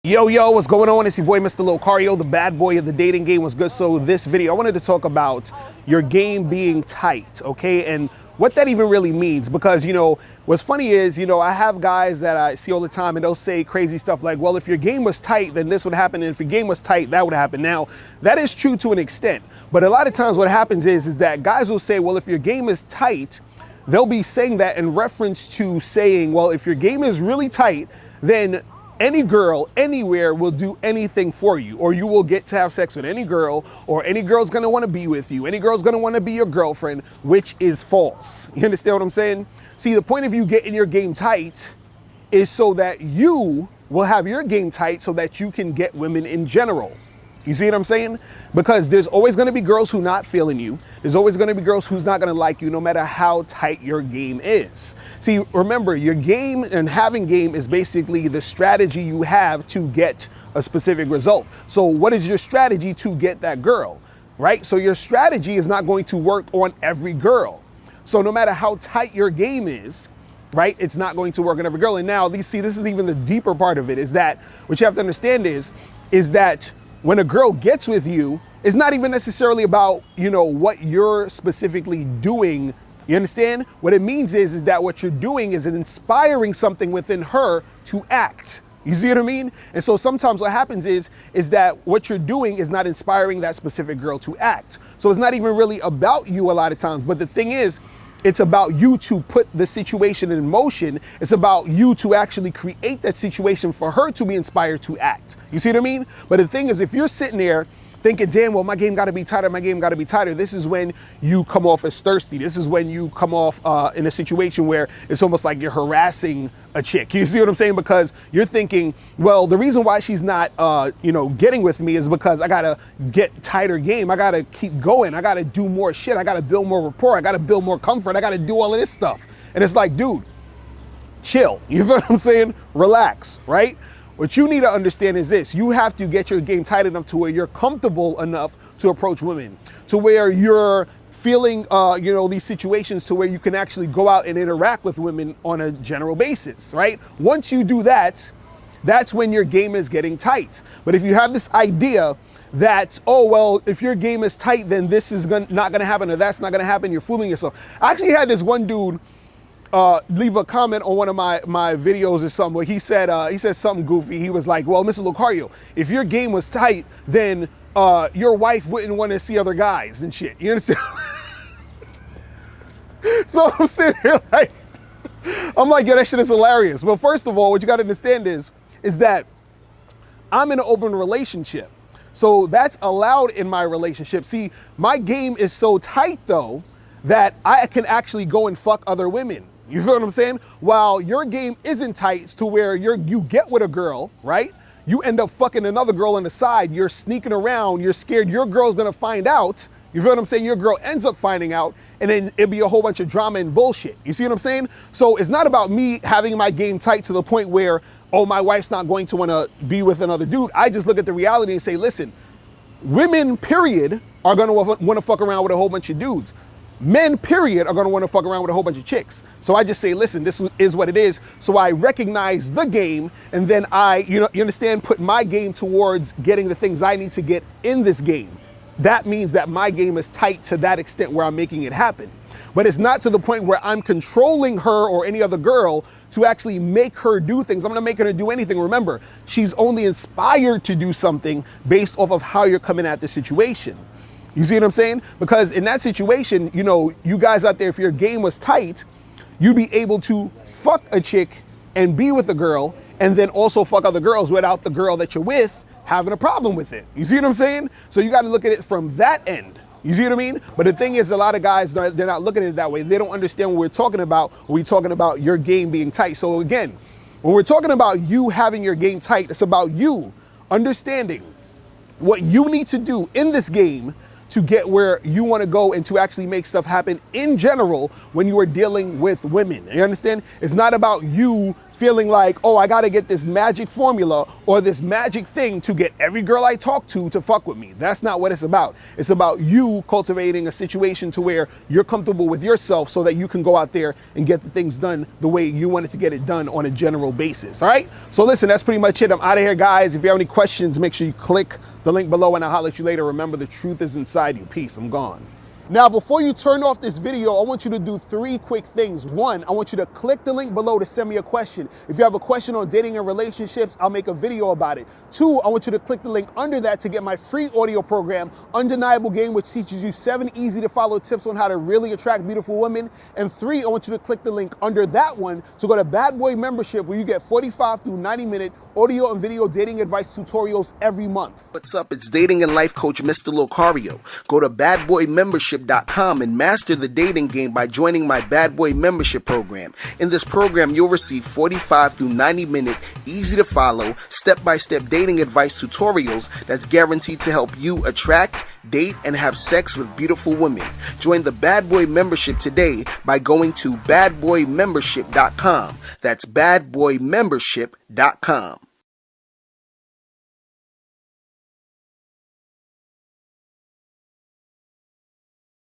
Yo, what's going on? It's your boy, Mr. Locario, the bad boy of the dating game. Was good. So this video, I wanted to talk about your game being tight, okay? And what that even really means, because, what's funny is, I have guys that I see all the time and they'll say crazy stuff like, well, if your game was tight, then this would happen. And if your game was tight, that would happen. Now, that is true to an extent. But a lot of times what happens is that guys will say, well, if your game is tight, they'll be saying that in reference to saying, well, if your game is really tight, then any girl anywhere will do anything for you, or you will get to have sex with any girl, or any girl's gonna wanna be with you, any girl's gonna wanna be your girlfriend, which is false. You understand what I'm saying? See, the point of you getting your game tight is so that you will have your game tight so that you can get women in general. You see what I'm saying? Because there's always gonna be girls who not feeling you. There's always gonna be girls who's not gonna like you no matter how tight your game is. See, remember, your game and having game is basically the strategy you have to get a specific result. So what is your strategy to get that girl, right? So your strategy is not going to work on every girl. So no matter how tight your game is, right, it's not going to work on every girl. And now, see, this is even the deeper part of it, is that what you have to understand is that when a girl gets with you, it's not even necessarily about, what you're specifically doing. You understand? What it means is that what you're doing is inspiring something within her to act. You see what I mean? And so sometimes what happens is that what you're doing is not inspiring that specific girl to act. So it's not even really about you a lot of times. But the thing is, it's about you to put the situation in motion. It's about you to actually create that situation for her to be inspired to act. You see what I mean? But the thing is, if you're sitting there thinking, damn, well, my game got to be tighter, this is when you come off as thirsty. This is when you come off in a situation where it's almost like you're harassing a chick. You see what I'm saying? Because you're thinking, well, the reason why she's not, getting with me is because I got to get tighter game. I got to keep going. I got to do more shit. I got to build more rapport. I got to build more comfort. I got to do all of this stuff. And it's like, dude, chill. You know what I'm saying? Relax, right? What you need to understand is this: you have to get your game tight enough to where you're comfortable enough to approach women, to where you're feeling, these situations to where you can actually go out and interact with women on a general basis, right? Once you do that, that's when your game is getting tight. But if you have this idea that, oh, well, if your game is tight, then this is not gonna happen, or that's not gonna happen, you're fooling yourself. I actually had this one dude leave a comment on one of my videos or something where he said something goofy. He was like, well, Mr. Locario, if your game was tight, then your wife wouldn't want to see other guys and shit. You understand? So I'm sitting here like, I'm like, yo, that shit is hilarious. Well, first of all, what you got to understand is that I'm in an open relationship. So that's allowed in my relationship. See, my game is so tight though that I can actually go and fuck other women. You feel what I'm saying? While your game isn't tight to where you get with a girl, right? You end up fucking another girl on the side. You're sneaking around. You're scared your girl's gonna find out. You feel what I'm saying? Your girl ends up finding out, and then it'll be a whole bunch of drama and bullshit. You see what I'm saying? So it's not about me having my game tight to the point where, oh, my wife's not going to wanna be with another dude. I just look at the reality and say, listen, women, period, are gonna wanna fuck around with a whole bunch of dudes. Men, period, are gonna wanna fuck around with a whole bunch of chicks. So I just say, listen, this is what it is. So I recognize the game, and then you understand, put my game towards getting the things I need to get in this game. That means that my game is tight to that extent where I'm making it happen. But it's not to the point where I'm controlling her or any other girl to actually make her do things. I'm not making her do anything. Remember, she's only inspired to do something based off of how you're coming at the situation. You see what I'm saying? Because in that situation, you guys out there, if your game was tight, you'd be able to fuck a chick and be with a girl, and then also fuck other girls without the girl that you're with having a problem with it. You see what I'm saying? So you got to look at it from that end. You see what I mean? But the thing is, a lot of guys, they're not looking at it that way. They don't understand what we're talking about when we're talking about your game being tight. So again, when we're talking about you having your game tight, it's about you understanding what you need to do in this game to get where you want to go and to actually make stuff happen in general when you are dealing with women. You understand? It's not about you feeling like, oh, I got to get this magic formula or this magic thing to get every girl I talk to fuck with me. That's not what it's about. It's about you cultivating a situation to where you're comfortable with yourself so that you can go out there and get the things done the way you wanted to get it done on a general basis. All right? So listen, that's pretty much it. I'm out of here, guys. If you have any questions, make sure you click the link below and I'll holler at you later. Remember, the truth is inside you. Peace. I'm gone. Now, before you turn off this video, I want you to do 3 quick things. 1, I want you to click the link below to send me a question. If you have a question on dating and relationships, I'll make a video about it. 2, I want you to click the link under that to get my free audio program, Undeniable Game, which teaches you 7 easy to follow tips on how to really attract beautiful women. And 3, I want you to click the link under that one to go to Bad Boy Membership, where you get 45 through 90-minute audio and video dating advice tutorials every month. What's up? It's dating and life coach Mr. Locario. Go to badboymembership.com and master the dating game by joining my Bad Boy Membership program. In this program, you'll receive 45 through 90-minute, easy to follow, step-by-step dating advice tutorials that's guaranteed to help you attract, date, and have sex with beautiful women. Join the Bad Boy Membership today by going to badboymembership.com. That's badboymembership.com.